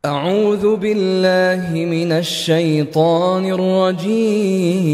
أعوذ بالله من الشيطان الرجيم.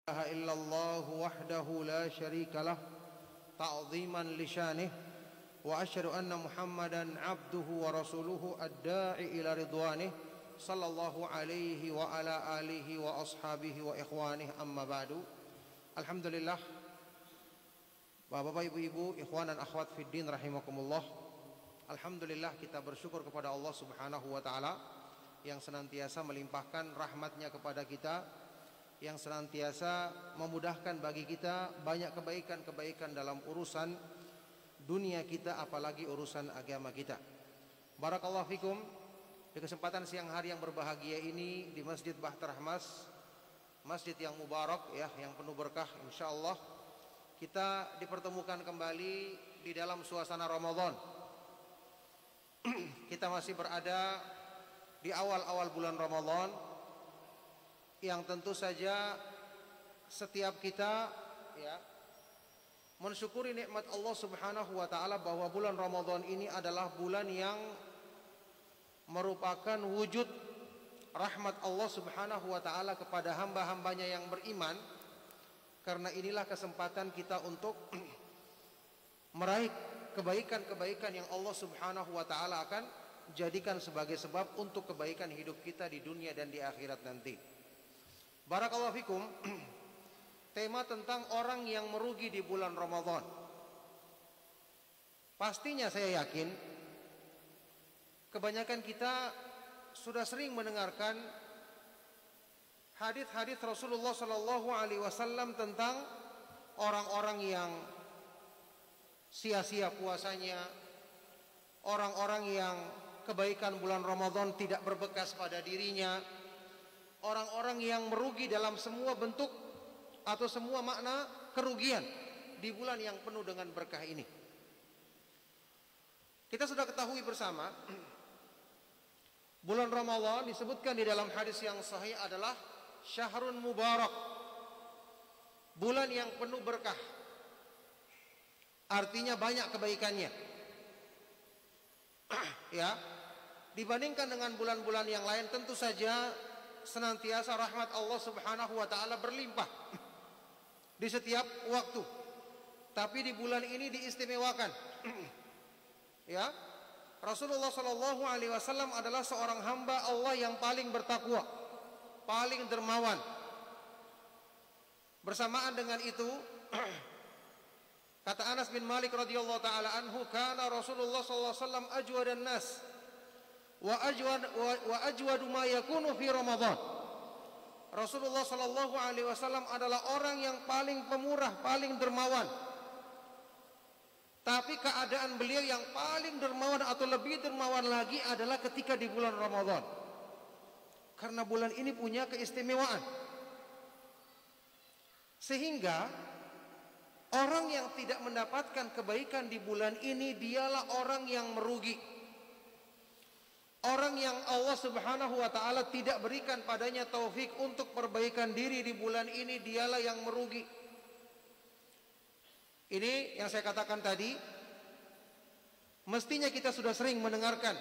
لا إله إلا الله وحده لا شريك له تعظيما لشانه وأشهد أن محمدا عبده ورسوله الداعي إلى رضوانه صلى الله عليه وعلى آله وأصحابه وإخوانه أما بعد. Alhamdulillah, Bapak Ibu, ikhwan dan akhwat fiddin rahimakumullah. Alhamdulillah, kita bersyukur kepada Allah Subhanahu wa taala yang senantiasa melimpahkan rahmatnya kepada kita, yang senantiasa memudahkan bagi kita banyak kebaikan-kebaikan dalam urusan dunia kita, apalagi urusan agama kita. Barakallahu fikum. Di kesempatan siang hari yang berbahagia ini di Masjid Bahtar Rahmas, masjid yang mubarak ya, yang penuh berkah, insyaallah kita dipertemukan kembali di dalam suasana Ramadan. Kita masih berada di awal-awal bulan Ramadan, yang tentu saja setiap kita ya mensyukuri nikmat Allah Subhanahu wa taala bahwa bulan Ramadan ini adalah bulan yang merupakan wujud rahmat Allah Subhanahu wa taala kepada hamba-hambanya yang beriman. Karena inilah kesempatan kita untuk meraih kebaikan-kebaikan yang Allah Subhanahu wa taala akan jadikan sebagai sebab untuk kebaikan hidup kita di dunia dan di akhirat nanti. Barakallahu fikum. Tema tentang orang yang merugi di bulan Ramadan. Pastinya saya yakin kebanyakan kita sudah sering mendengarkan hadis-hadis Rasulullah sallallahu alaihi wasallam tentang orang-orang yang sia-sia puasanya, orang-orang yang kebaikan bulan Ramadan tidak berbekas pada dirinya, orang-orang yang merugi dalam semua bentuk atau semua makna kerugian di bulan yang penuh dengan berkah ini. Kita sudah ketahui bersama, bulan Ramadan disebutkan di dalam hadis yang sahih adalah syahrun mubarak, bulan yang penuh berkah. Artinya banyak kebaikannya. Ya, dibandingkan dengan bulan-bulan yang lain tentu saja senantiasa rahmat Allah Subhanahu wa taala berlimpah di setiap waktu. Tapi di bulan ini diistimewakan. Ya. Rasulullah sallallahu alaihi wasallam adalah seorang hamba Allah yang paling bertakwa, paling dermawan. Bersamaan dengan itu kata Anas bin Malik radhiyallahu taala anhu, kana Rasulullah sallallahu alaihi wasallam ajwadan nas wa ajwadu ma yakunu fi Ramadan. Rasulullah sallallahu alaihi wasallam adalah orang yang paling pemurah, paling dermawan. Tapi keadaan beliau yang paling dermawan atau lebih dermawan lagi adalah ketika di bulan Ramadan. Karena bulan ini punya keistimewaan. Sehingga orang yang tidak mendapatkan kebaikan di bulan ini dialah orang yang merugi. Orang yang Allah Subhanahu wa taala tidak berikan padanya taufik untuk perbaikan diri di bulan ini, dialah yang merugi. Ini yang saya katakan tadi, mestinya kita sudah sering mendengarkan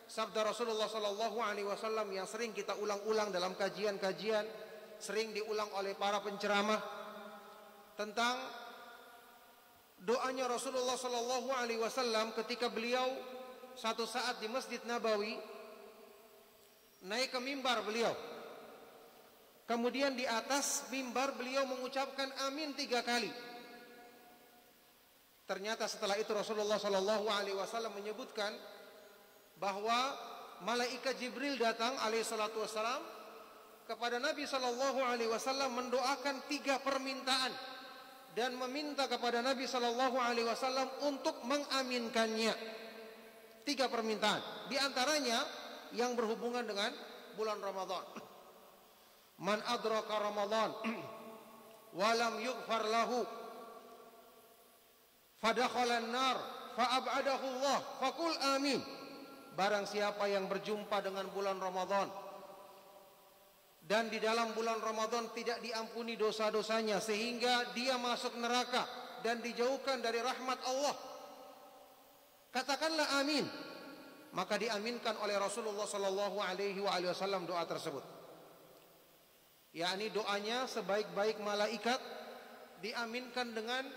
sabda Rasulullah sallallahu alaihi wasallam yang sering kita ulang-ulang dalam kajian-kajian, sering diulang oleh para penceramah, tentang doanya Rasulullah sallallahu alaihi wasallam ketika beliau satu saat di Masjid Nabawi naik ke mimbar beliau. Kemudian di atas mimbar beliau mengucapkan amin 3 kali. Ternyata setelah itu Rasulullah sallallahu alaihi wasallam menyebutkan bahwa malaikat Jibril datang alaihi salatu wasallam kepada Nabi sallallahu alaihi wasallam mendoakan 3 permintaan dan meminta kepada Nabi sallallahu alaihi wasallam untuk mengaminkannya. 3 permintaan, di antaranya yang berhubungan dengan bulan Ramadan. Man adraka Ramadan wa lam yughfar lahu fadakhala an-nar fa'ab'adahu Allah faqul amin. Barang siapa yang berjumpa dengan bulan Ramadan dan di dalam bulan Ramadan tidak diampuni dosa-dosanya sehingga dia masuk neraka dan dijauhkan dari rahmat Allah, katakanlah amin. Maka diaminkan oleh Rasulullah sallallahu alaihi wasallam doa tersebut. Yakni doanya sebaik-baik malaikat diaminkan dengan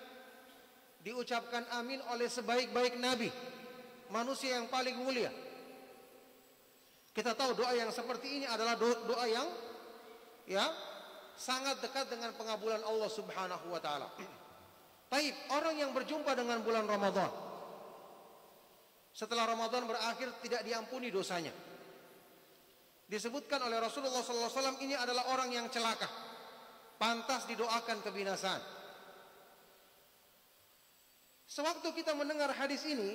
diucapkan amin oleh sebaik-baik nabi, manusia yang paling mulia. Kita tahu doa yang seperti ini adalah doa yang sangat dekat dengan pengabulan Allah Subhanahu wa taala. Taib, orang yang berjumpa dengan bulan Ramadan setelah Ramadan berakhir tidak diampuni dosanya, disebutkan oleh Rasulullah SAW ini adalah orang yang celaka, pantas didoakan kebinasaan. Sewaktu kita mendengar hadis ini,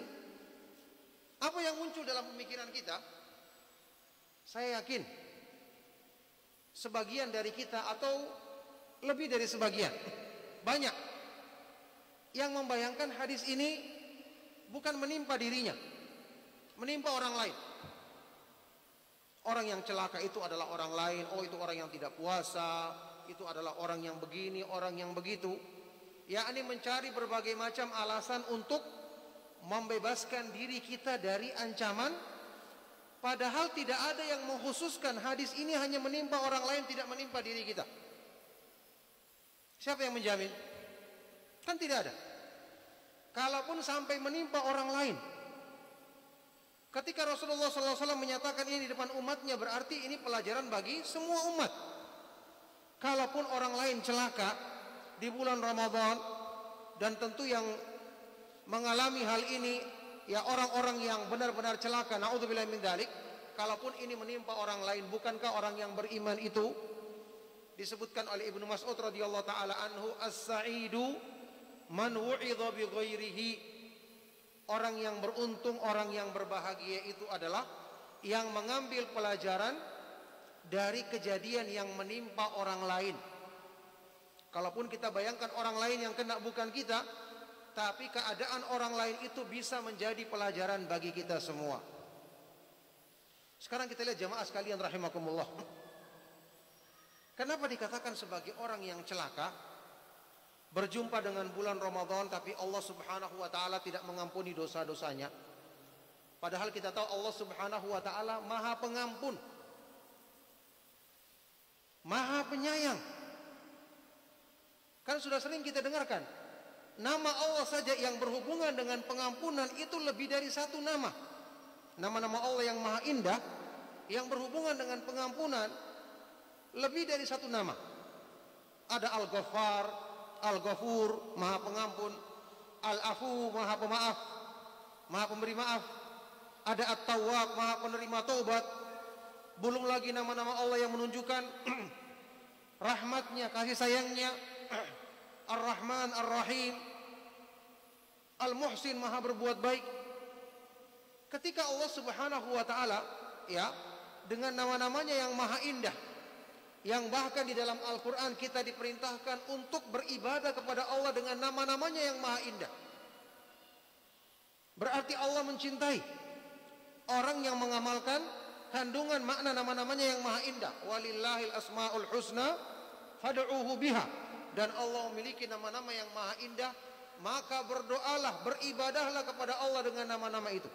apa yang muncul dalam pemikiran kita? Saya yakin sebagian dari kita atau lebih dari sebagian, banyak yang membayangkan hadis ini bukan menimpa dirinya, menimpa orang lain. Orang yang celaka itu adalah orang lain. Oh, itu orang yang tidak puasa, itu adalah orang yang begini, orang yang begitu. Yakni mencari berbagai macam alasan untuk membebaskan diri kita dari ancaman, padahal tidak ada yang mengkhususkan hadis ini hanya menimpa orang lain, tidak menimpa diri kita. Siapa yang menjamin? Kan tidak ada. Kalaupun sampai menimpa orang lain, ketika Rasulullah SAW menyatakan ini di depan umatnya, berarti ini pelajaran bagi semua umat. Kalaupun orang lain celaka di bulan Ramadan, dan tentu yang mengalami hal ini ya orang-orang yang benar-benar celaka, naudzubillah min dzalik. Kalaupun ini menimpa orang lain, bukankah orang yang beriman itu disebutkan oleh Ibnu Mas'ud radhiyallahu taala anhu, as-sa'idu man wu'idha bi ghairihi. Orang yang beruntung, orang yang berbahagia itu adalah yang mengambil pelajaran dari kejadian yang menimpa orang lain. Kalaupun kita bayangkan orang lain yang kena bukan kita, tapi keadaan orang lain itu bisa menjadi pelajaran bagi kita semua. Sekarang kita lihat jamaah sekalian rahimakumullah. Kenapa dikatakan sebagai orang yang celaka berjumpa dengan bulan Ramadan tapi Allah Subhanahu wa taala tidak mengampuni dosa-dosanya? Padahal kita tahu Allah Subhanahu wa taala Maha Pengampun, Maha Penyayang. Kan sudah sering kita dengarkan, nama Allah saja yang berhubungan dengan pengampunan itu lebih dari 1 nama. Nama-nama Allah yang maha indah yang berhubungan dengan pengampunan lebih dari 1 nama. Ada Al-Ghaffar, Al-Ghafur, maha pengampun, Al-Afu, maha pemaaf, maha pemberi maaf. Ada At-Tawwab, maha penerima taubat. Belum lagi nama-nama Allah yang menunjukkan rahmatnya, kasih sayangnya. Ar-Rahman, Ar-Rahim, Al-Muhsin, maha berbuat baik. Ketika Allah Subhanahu wa taala ya dengan nama-namanya yang maha indah, yang bahkan di dalam Al-Quran kita diperintahkan untuk beribadah kepada Allah dengan nama-namanya yang maha indah, berarti Allah mencintai, orang yang mengamalkan kandungan makna nama-namanya yang maha indah. Walillahil asmaul husna fad'uuhu biha. Dan Allah memiliki nama-nama yang maha indah, maka berdoalah, beribadahlah kepada Allah dengan nama-nama itu.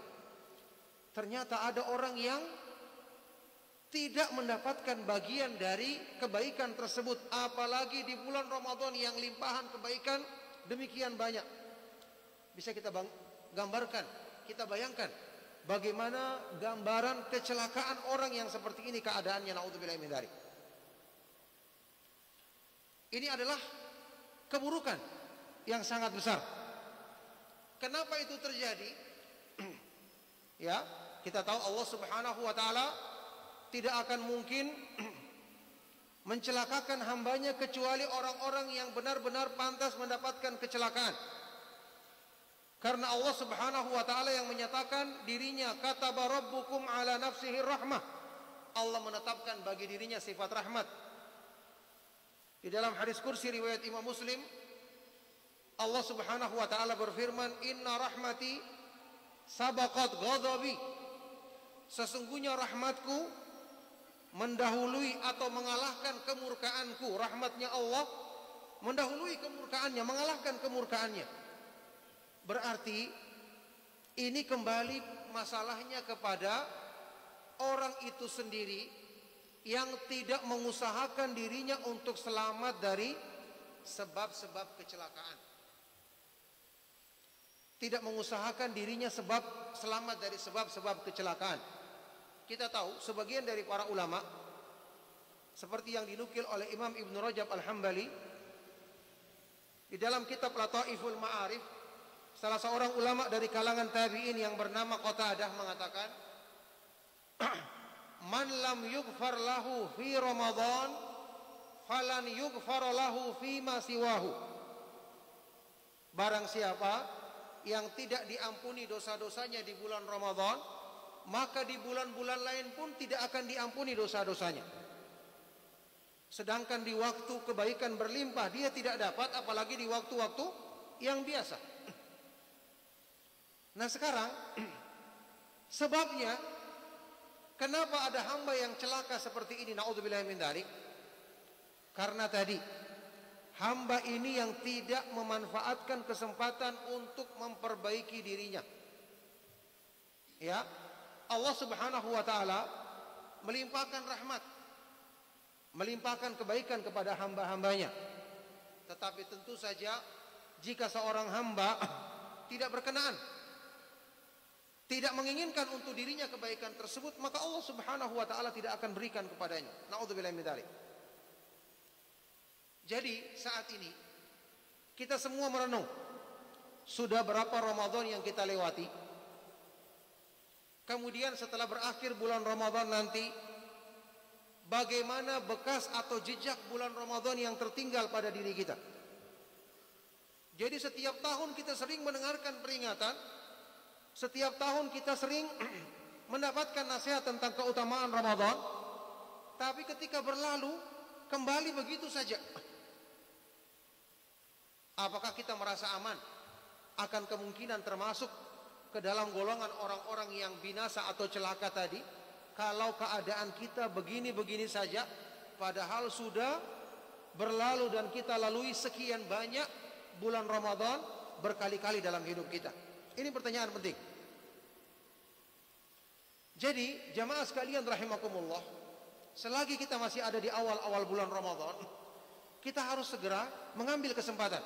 Ternyata ada orang yang tidak mendapatkan bagian dari kebaikan tersebut, apalagi di bulan Ramadan yang limpahan kebaikan demikian banyak. Bisa kita gambarkan, kita bayangkan bagaimana gambaran kecelakaan orang yang seperti ini keadaannya, naudzubillah min dzalik. Ini adalah keburukan yang sangat besar. Kenapa itu terjadi? Ya, kita tahu Allah Subhanahu wa taala tidak akan mungkin mencelakakan hambanya kecuali orang-orang yang benar-benar pantas mendapatkan kecelakaan. Karena Allah Subhanahu wa taala yang menyatakan dirinya, kataba rabbukum ala nafsihi rahmah. Allah menetapkan bagi dirinya sifat rahmat. Di dalam hadis kursi riwayat Imam Muslim, Allah Subhanahu wa taala berfirman, "Inna rahmati sabaqat ghadabi." Sesungguhnya rahmatku mendahului atau mengalahkan kemurkaanku. Rahmatnya Allah mendahului kemurkaannya, mengalahkan kemurkaannya. Berarti ini kembali masalahnya kepada orang itu sendiri yang tidak mengusahakan dirinya untuk selamat dari sebab-sebab kecelakaan. Tidak mengusahakan dirinya selamat dari sebab-sebab kecelakaan. Kita tahu sebagian dari para ulama, seperti yang dinukil oleh Imam Ibn Rajab Al-Hambali di dalam kitab Lataiful Ma'arif, salah seorang ulama dari kalangan tabi'in yang bernama Qatadah mengatakan, "Man lam yughfar lahu fi Ramadan falan yughfar lahu fi ma siwahu." Barang siapa yang tidak diampuni dosa-dosanya di bulan Ramadan, maka di bulan-bulan lain pun tidak akan diampuni dosa-dosanya. Sedangkan di waktu kebaikan berlimpah dia tidak dapat, apalagi di waktu-waktu yang biasa. Nah sekarang sebabnya kenapa ada hamba yang celaka seperti ini, naudzubillah min dzalik? Karena tadi hamba ini yang tidak memanfaatkan kesempatan untuk memperbaiki dirinya. Ya, Allah Subhanahu wa taala melimpahkan rahmat, melimpahkan kebaikan kepada hamba-hambanya. Tetapi tentu saja jika seorang hamba tidak berkenan, tidak menginginkan untuk dirinya kebaikan tersebut, maka Allah Subhanahu wa taala tidak akan berikan kepadanya. Naudzubillah min dzalik. Jadi saat ini kita semua merenung, sudah berapa Ramadan yang kita lewati? Kemudian setelah berakhir bulan Ramadan nanti, bagaimana bekas atau jejak bulan Ramadan yang tertinggal pada diri kita? Jadi setiap tahun kita sering mendengarkan peringatan, setiap tahun kita sering mendapatkan nasihat tentang keutamaan Ramadan, tapi ketika berlalu kembali begitu saja. Apakah kita merasa aman akan kemungkinan termasuk ke dalam golongan orang-orang yang binasa atau celaka tadi, kalau keadaan kita begini-begini saja, padahal sudah berlalu dan kita lalui sekian banyak bulan Ramadan berkali-kali dalam hidup kita? Ini pertanyaan penting. Jadi jamaah sekalian rahimakumullah, selagi kita masih ada di awal-awal bulan Ramadan, kita harus segera mengambil kesempatan.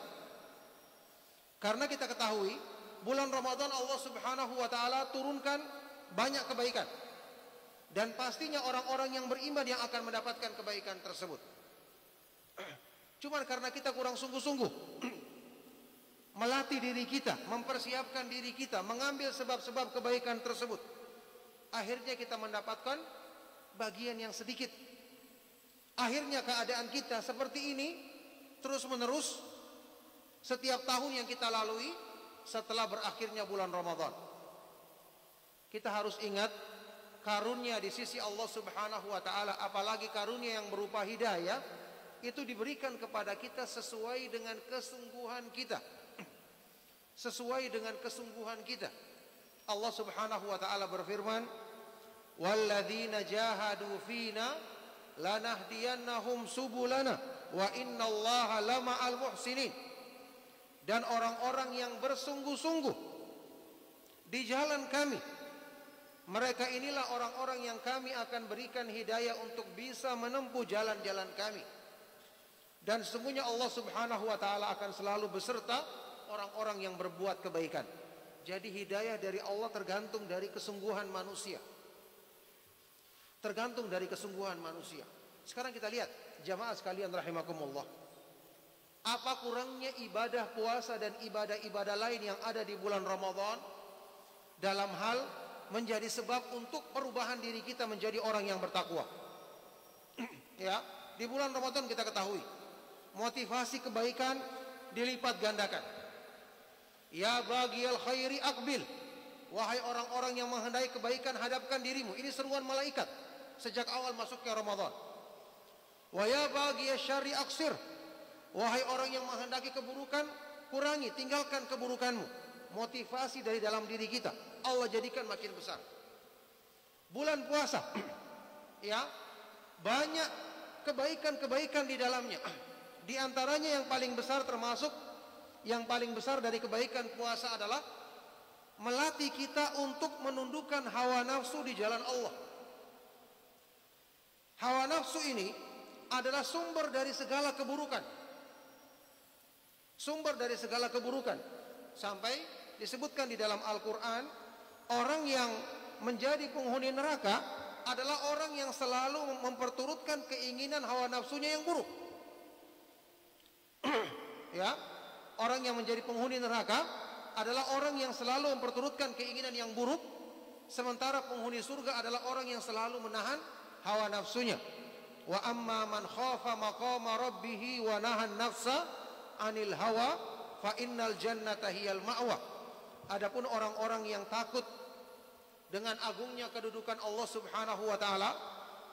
Karena kita ketahui bulan Ramadan Allah Subhanahu wa taala turunkan banyak kebaikan, dan pastinya orang-orang yang beriman yang akan mendapatkan kebaikan tersebut. Cuman karena kita kurang sungguh-sungguh melatih diri kita, mempersiapkan diri kita, mengambil sebab-sebab kebaikan tersebut, akhirnya kita mendapatkan bagian yang sedikit. Akhirnya keadaan kita seperti ini terus-menerus setiap tahun yang kita lalui setelah berakhirnya bulan Ramadan. Kita harus ingat karunia di sisi Allah Subhanahu wa taala, apalagi karunia yang berupa hidayah, itu diberikan kepada kita sesuai dengan kesungguhan kita. Sesuai dengan kesungguhan kita. Allah Subhanahu wa taala berfirman, "Walladzina jahadu fina lanahdiyannahum subulana wa innallaha lama'al muhsinin." Dan orang-orang yang bersungguh-sungguh di jalan kami, mereka inilah orang-orang yang kami akan berikan hidayah untuk bisa menempuh jalan-jalan kami. Dan sesungguhnya Allah Subhanahu wa taala akan selalu beserta orang-orang yang berbuat kebaikan. Jadi hidayah dari Allah tergantung dari kesungguhan manusia. Tergantung dari kesungguhan manusia. Sekarang kita lihat, jamaah sekalian rahimakumullah. Apa kurangnya ibadah puasa dan ibadah-ibadah lain yang ada di bulan Ramadan dalam hal menjadi sebab untuk perubahan diri kita menjadi orang yang bertakwa. Ya, di bulan Ramadan kita ketahui motivasi kebaikan dilipat gandakan. Ya bagiyal khairi aqbil. Wahai orang-orang yang menghendaki kebaikan, hadapkan dirimu. Ini seruan malaikat sejak awal masuknya Ramadan. Wa ya bagiyal syarri aqsir. Wahai orang yang menghendaki keburukan, kurangi, tinggalkan keburukanmu. Motivasi dari dalam diri kita Allah jadikan makin besar. Bulan puasa ya, banyak kebaikan-kebaikan di dalamnya. Di antaranya yang paling besar, termasuk yang paling besar dari kebaikan puasa adalah melatih kita untuk menundukkan hawa nafsu di jalan Allah. Hawa nafsu ini adalah sumber dari segala keburukan. Sumber dari segala keburukan. Sampai disebutkan di dalam Al-Quran, orang yang menjadi penghuni neraka adalah orang yang selalu memperturutkan keinginan hawa nafsunya yang buruk. Ya, orang yang menjadi penghuni neraka adalah orang yang selalu memperturutkan keinginan yang buruk, sementara penghuni surga adalah orang yang selalu menahan hawa nafsunya. Wa amma man khafa maqama rabbih wa nahan nafsa anil hawa fa innal jannata hiyal ma'wa. Adapun orang-orang yang takut dengan agungnya kedudukan Allah Subhanahu wa taala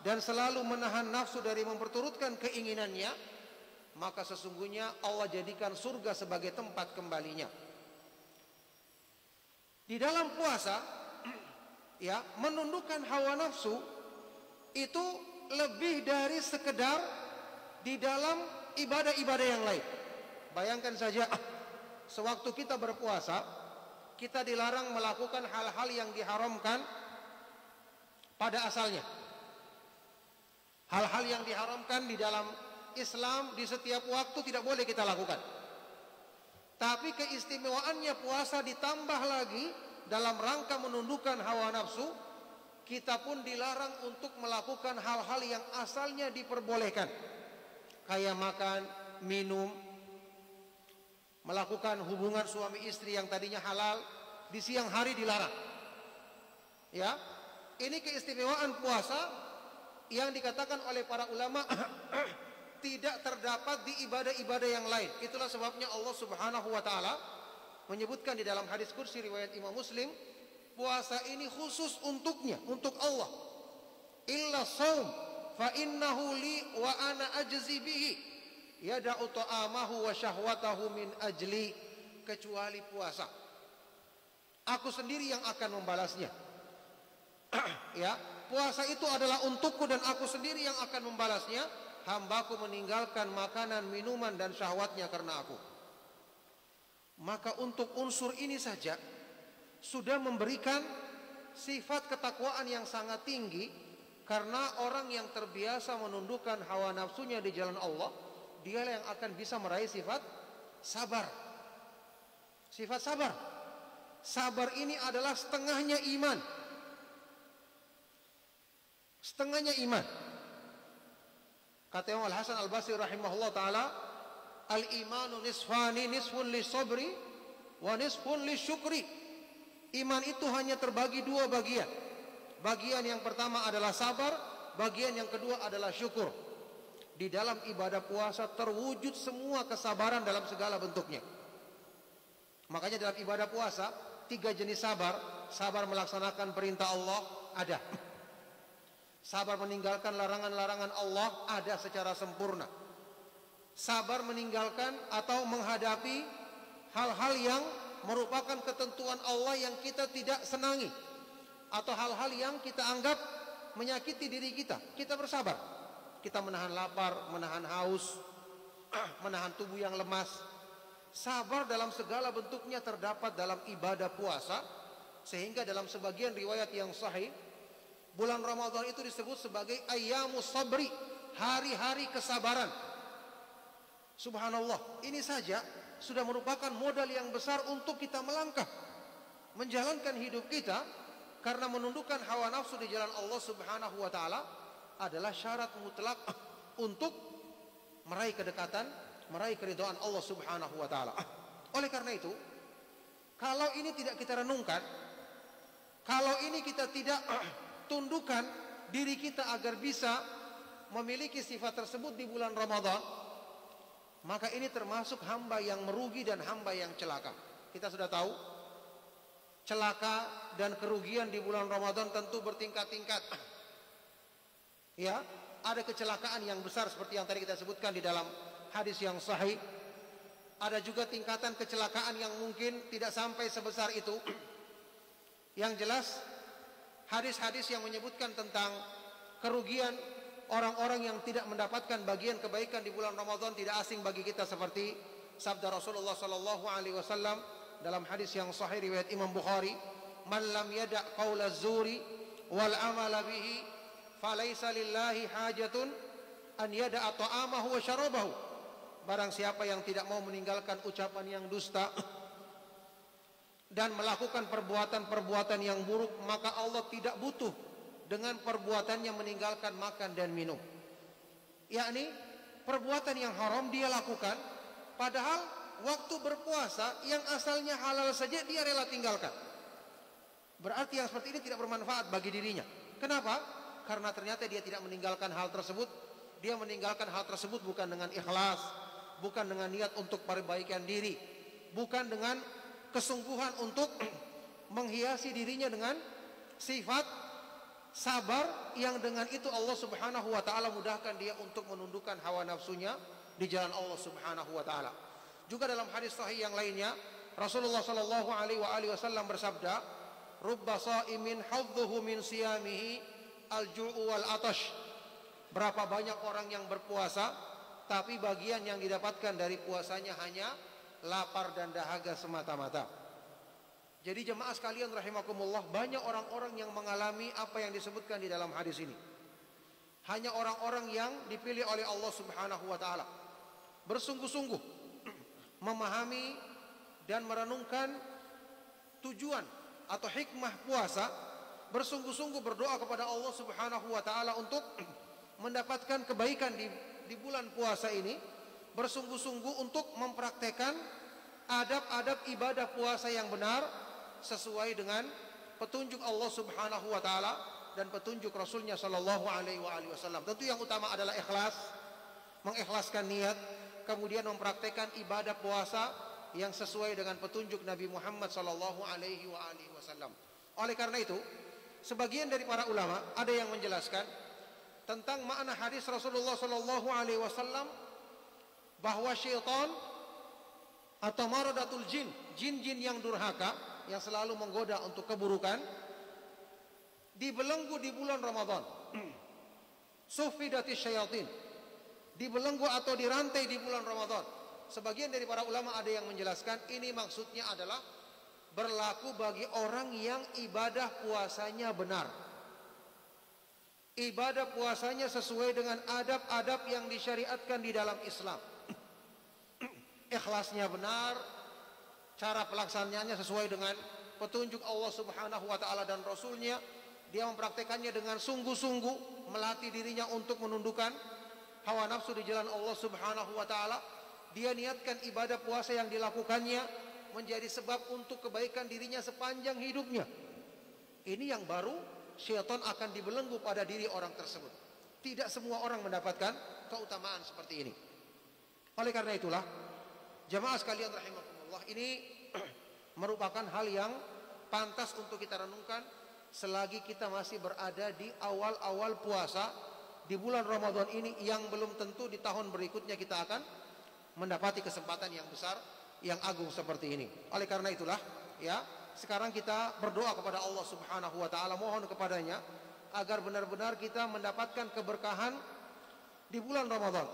dan selalu menahan nafsu dari memperturutkan keinginannya, maka sesungguhnya Allah jadikan surga sebagai tempat kembalinya. Di dalam puasa ya, menundukkan hawa nafsu itu lebih dari sekedar di dalam ibadah-ibadah yang lain. Bayangkan saja, sewaktu kita berpuasa, kita dilarang melakukan hal-hal yang diharamkan pada asalnya. Hal-hal yang diharamkan di dalam Islam di setiap waktu tidak boleh kita lakukan. Tapi keistimewaannya puasa ditambah lagi dalam rangka menundukkan hawa nafsu, kita pun dilarang untuk melakukan hal-hal yang asalnya diperbolehkan. Kayak makan, minum, melakukan hubungan suami istri yang tadinya halal di siang hari dilarang. Ya, ini keistimewaan puasa yang dikatakan oleh para ulama tidak terdapat di ibadah-ibadah yang lain. Itulah sebabnya Allah Subhanahu wa taala menyebutkan di dalam hadis kursi riwayat Imam Muslim, puasa ini khusus untuknya, untuk Allah. Illa shaum fa innahu li wa ana ajzi bihi. Yada'u ta'amahu wa syahwatahu min ajli. Kecuali puasa, aku sendiri yang akan membalasnya. Ya, puasa itu adalah untukku dan aku sendiri yang akan membalasnya. Hambaku meninggalkan makanan, minuman dan syahwatnya karena aku. Maka untuk unsur ini saja sudah memberikan sifat ketakwaan yang sangat tinggi, karena orang yang terbiasa menundukkan hawa nafsunya di jalan Allah, dialah yang akan bisa meraih sifat sabar. Sifat sabar. Sabar ini adalah setengahnya iman. Setengahnya iman. Kata Imam Al-Hasan Al-Basri rahimahullah ta'ala, al-imanu nisfani, nisfun li sabri wa nisfun li syukri. Iman itu hanya terbagi dua bagian. Bagian yang pertama adalah sabar, bagian yang kedua adalah syukur. Di dalam ibadah puasa terwujud semua kesabaran dalam segala bentuknya. Makanya dalam ibadah puasa 3 jenis sabar. Sabar melaksanakan perintah Allah ada. Sabar meninggalkan larangan-larangan Allah ada secara sempurna. Sabar meninggalkan atau menghadapi hal-hal yang merupakan ketentuan Allah yang kita tidak senangi, atau hal-hal yang kita anggap menyakiti diri kita, kita bersabar. Kita menahan lapar, menahan haus, menahan tubuh yang lemas. Sabar dalam segala bentuknya terdapat dalam ibadah puasa, sehingga dalam sebagian riwayat yang sahih, bulan Ramadan itu disebut sebagai ayyamus sabri, hari-hari kesabaran. Subhanallah, ini saja sudah merupakan modal yang besar untuk kita melangkah menjalankan hidup kita, karena menundukkan hawa nafsu di jalan Allah Subhanahu wa taala adalah syarat mutlak untuk meraih kedekatan, meraih keridhaan Allah Subhanahu wa taala. Oleh karena itu, kalau ini tidak kita renungkan, kalau ini kita tidak tundukkan diri kita agar bisa memiliki sifat tersebut di bulan Ramadan, maka ini termasuk hamba yang merugi dan hamba yang celaka. Kita sudah tahu celaka dan kerugian di bulan Ramadan tentu bertingkat-tingkat. Ya, ada kecelakaan yang besar seperti yang tadi kita sebutkan di dalam hadis yang sahih. Ada juga tingkatan kecelakaan yang mungkin tidak sampai sebesar itu. Yang jelas hadis-hadis yang menyebutkan tentang kerugian orang-orang yang tidak mendapatkan bagian kebaikan di bulan Ramadan tidak asing bagi kita, seperti sabda Rasulullah sallallahu alaihi wasallam dalam hadis yang sahih riwayat Imam Bukhari, "Man lam yada' qaula zuri wal amala bihi falaysa lillahi hajatun an yada'a ta'amahu wa syarabahu." Barang siapa yang tidak mau meninggalkan ucapan yang dusta dan melakukan perbuatan-perbuatan yang buruk, maka Allah tidak butuh dengan perbuatannya meninggalkan makan dan minum. Yakni perbuatan yang haram dia lakukan, padahal waktu berpuasa yang asalnya halal saja dia rela tinggalkan. Berarti yang seperti ini tidak bermanfaat bagi dirinya. Kenapa? Karena ternyata dia tidak meninggalkan hal tersebut. Dia meninggalkan hal tersebut bukan dengan ikhlas, bukan dengan niat untuk perbaikan diri, bukan dengan kesungguhan untuk menghiasi dirinya dengan sifat sabar, yang dengan itu Allah Subhanahu wa taala mudahkan dia untuk menundukkan hawa nafsunya di jalan Allah Subhanahu wa taala. Juga dalam hadis sahih yang lainnya, Rasulullah sallallahu alaihi wasallam bersabda, "Rubba sha'imin hadduhu min siyamihi al-ju'u wal atash." Berapa banyak orang yang berpuasa, tapi bagian yang didapatkan dari puasanya hanya lapar dan dahaga semata-mata. Jadi jemaah sekalian rahimakumullah, banyak orang-orang yang mengalami apa yang disebutkan di dalam hadis ini. Hanya orang-orang yang dipilih oleh Allah Subhanahu wa taala bersungguh-sungguh memahami dan merenungkan tujuan atau hikmah puasa, bersungguh-sungguh berdoa kepada Allah Subhanahu wa taala untuk mendapatkan kebaikan di bulan puasa ini, bersungguh-sungguh untuk mempraktekkan adab-adab ibadah puasa yang benar sesuai dengan petunjuk Allah Subhanahu wa taala dan petunjuk Rasulnya sallallahu alaihi wasallam. Tentu yang utama adalah ikhlas, mengikhlaskan niat, kemudian mempraktekkan ibadah puasa yang sesuai dengan petunjuk Nabi Muhammad sallallahu alaihi wasallam. Oleh karena itu, sebagian dari para ulama ada yang menjelaskan tentang makna hadis Rasulullah sallallahu alaihi wasallam bahwa syaitan atau maradatul jin, jin-jin yang durhaka yang selalu menggoda untuk keburukan, dibelenggu di bulan Ramadan. Sufidatis syayatin, dibelenggu atau dirantai di bulan Ramadan. Sebagian dari para ulama ada yang menjelaskan ini maksudnya adalah berlaku bagi orang yang ibadah puasanya benar. Ibadah puasanya sesuai dengan adab-adab yang disyariatkan di dalam Islam. Ikhlasnya benar, cara pelaksanaannya sesuai dengan petunjuk Allah Subhanahu wa taala dan Rasulnya. Dia mempraktekannya dengan sungguh-sungguh, melatih dirinya untuk menundukkan hawa nafsu di jalan Allah Subhanahu wa taala. Dia niatkan ibadah puasa yang dilakukannya menjadi sebab untuk kebaikan dirinya sepanjang hidupnya. Ini yang baru syaitan akan dibelenggu pada diri orang tersebut. Tidak semua orang mendapatkan keutamaan seperti ini. Oleh karena itulah, jamaah sekalian rahimakumullah, ini merupakan hal yang pantas untuk kita renungkan selagi kita masih berada di awal-awal puasa di bulan Ramadan ini, yang belum tentu di tahun berikutnya kita akan mendapati kesempatan yang besar yang agung seperti ini. Oleh karena itulah ya, sekarang kita berdoa kepada Allah Subhanahu wa taala, mohon kepadanya agar benar-benar kita mendapatkan keberkahan di bulan Ramadan.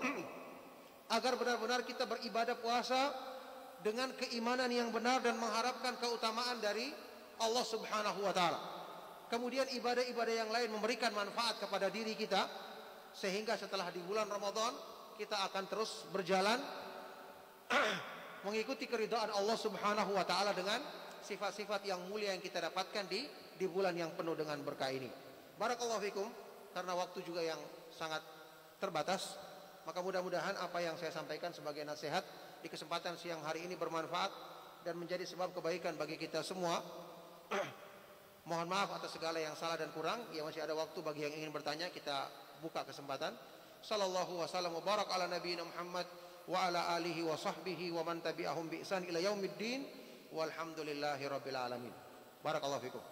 Agar benar-benar kita beribadah puasa dengan keimanan yang benar dan mengharapkan keutamaan dari Allah Subhanahu wa taala. Kemudian ibadah-ibadah yang lain memberikan manfaat kepada diri kita, sehingga setelah di bulan Ramadan kita akan terus berjalan mengikuti keridhaan Allah Subhanahu wa taala dengan sifat-sifat yang mulia yang kita dapatkan di bulan yang penuh dengan berkah ini. Barakallahu fikum, karena waktu juga yang sangat terbatas, maka mudah-mudahan apa yang saya sampaikan sebagai nasihat di kesempatan siang hari ini bermanfaat dan menjadi sebab kebaikan bagi kita semua. Mohon maaf atas segala yang salah dan kurang. Ya, masih ada waktu bagi yang ingin bertanya, kita buka kesempatan. Sallallahu wasallam wa barak ala nabiyina Muhammad wa ala alihi wa sahbihi wa man tabi'ahum bi ihsan ila yaumiddin walhamdulillahi rabbil alamin. Barakallahu fikum.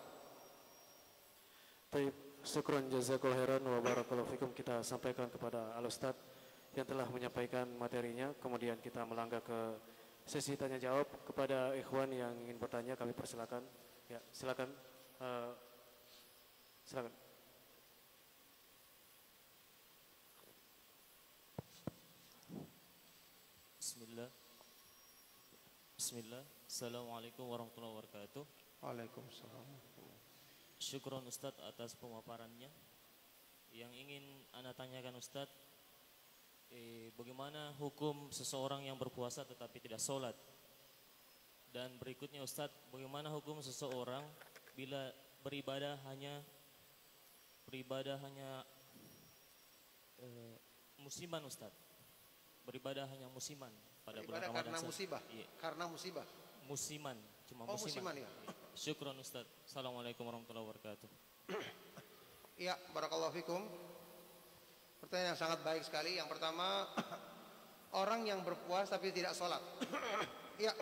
Baik, syukran jazakallahu khairan wa barakallahu fikum. Kita sampaikan kepada Al Ustaz yang telah menyampaikan materinya. Kemudian kita melangkah ke sesi tanya jawab. Kepada ikhwan yang ingin bertanya kami persilakan. Ya, silakan. Silakan. Bismillah. Assalamualaikum warahmatullahi wabarakatuh. Waalaikumsalam. Syukron Ustadz atas pemaparannya. Yang ingin Ana tanyakan Ustadz, bagaimana hukum seseorang yang berpuasa tetapi tidak sholat? Dan berikutnya Ustadz, bagaimana hukum seseorang bila beribadah hanya musiman Ustadz? Beribadah hanya musiman pada bulan Ramadan. Karena musibah. Iya. Karena musibah. Musiman, cuma musiman ya. Syukron Ustadz. Assalamualaikum warahmatullahi wabarakatuh. Iya, barakallahu fikum. Pertanyaan yang sangat baik sekali. Yang pertama, orang yang berpuasa tapi tidak sholat. Ya,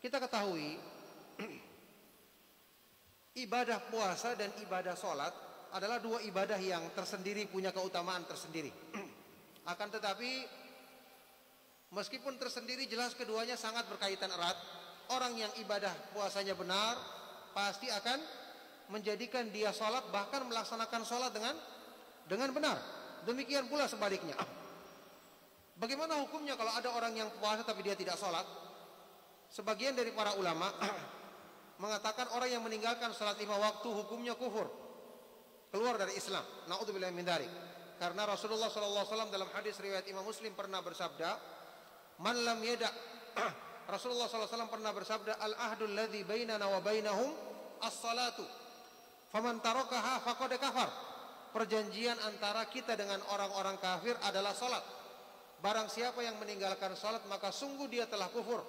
kita ketahui ibadah puasa dan ibadah sholat adalah dua ibadah yang tersendiri, punya keutamaan tersendiri. Akan tetapi meskipun tersendiri, jelas keduanya sangat berkaitan erat. Orang yang ibadah puasanya benar pasti akan menjadikan dia sholat, bahkan melaksanakan sholat dengan benar. Demikian pula sebaliknya. Bagaimana hukumnya kalau ada orang yang puasa tapi dia tidak sholat? Sebagian dari para ulama mengatakan orang yang meninggalkan sholat 5 waktu hukumnya kufur, keluar dari Islam. Na'udzubillah min dzalik. Karena Rasulullah SAW dalam hadis riwayat Imam Muslim pernah bersabda, man lam yada' Rasulullah SAW pernah bersabda, al-ahdul ladzi bainana wa bainahum as-salatu faman tarakaha faqad kafar. Perjanjian antara kita dengan orang-orang kafir adalah salat. Barang siapa yang meninggalkan salat maka sungguh dia telah kufur,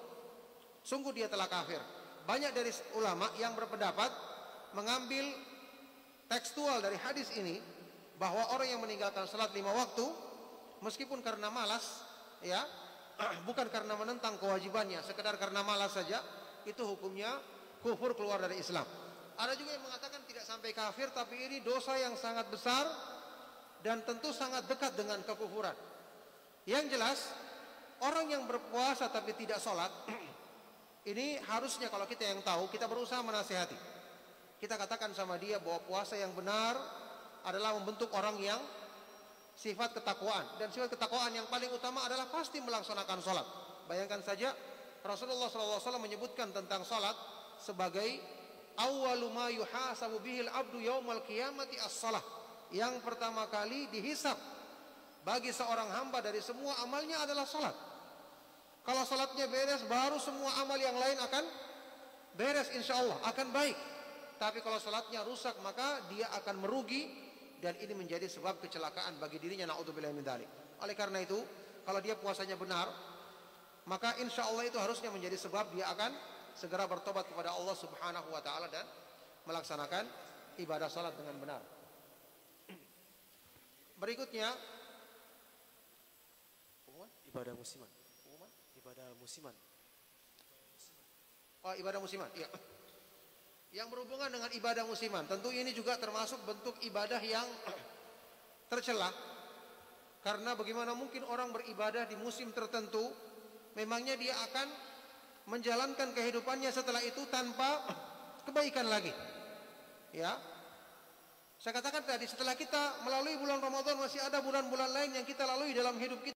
sungguh dia telah kafir. Banyak dari ulama yang berpendapat mengambil tekstual dari hadis ini bahwa orang yang meninggalkan salat 5 waktu meskipun karena malas, ya, bukan karena menentang kewajibannya, sekedar karena malas saja, itu hukumnya kufur, keluar dari Islam. Ada juga yang mengatakan tidak sampai kafir, tapi ini dosa yang sangat besar dan tentu sangat dekat dengan kekufuran. Yang jelas, orang yang berpuasa tapi tidak sholat, ini harusnya kalau kita yang tahu, kita berusaha menasihati. Kita katakan sama dia bahwa puasa yang benar adalah membentuk orang yang sifat ketakwaan, dan sifat ketakwaan yang paling utama adalah pasti melaksanakan sholat. Bayangkan saja Rasulullah SAW menyebutkan tentang sholat sebagai awwalu ma yuhasabu bihil abdu yaumal qiyamati as-shalah. Yang pertama kali dihisab bagi seorang hamba dari semua amalnya adalah sholat. Kalau sholatnya beres, baru semua amal yang lain akan beres, insya Allah akan baik. Tapi kalau sholatnya rusak, maka dia akan merugi, dan ini menjadi sebab kecelakaan bagi dirinya. Na'udzubillah min dzalik. Oleh karena itu, kalau dia puasanya benar, maka insya Allah itu harusnya menjadi sebab dia akan segera bertobat kepada Allah Subhanahu wa taala dan melaksanakan ibadah salat dengan benar. Berikutnya Ibadah musiman. Ibadah musiman. Oh, ibadah musiman. Iya. Yang berhubungan dengan ibadah musiman, tentu ini juga termasuk bentuk ibadah yang tercela. Karena bagaimana mungkin orang beribadah di musim tertentu, memangnya dia akan menjalankan kehidupannya setelah itu tanpa kebaikan lagi. Ya. Saya katakan tadi, setelah kita melalui bulan Ramadan masih ada bulan-bulan lain yang kita lalui dalam hidup kita.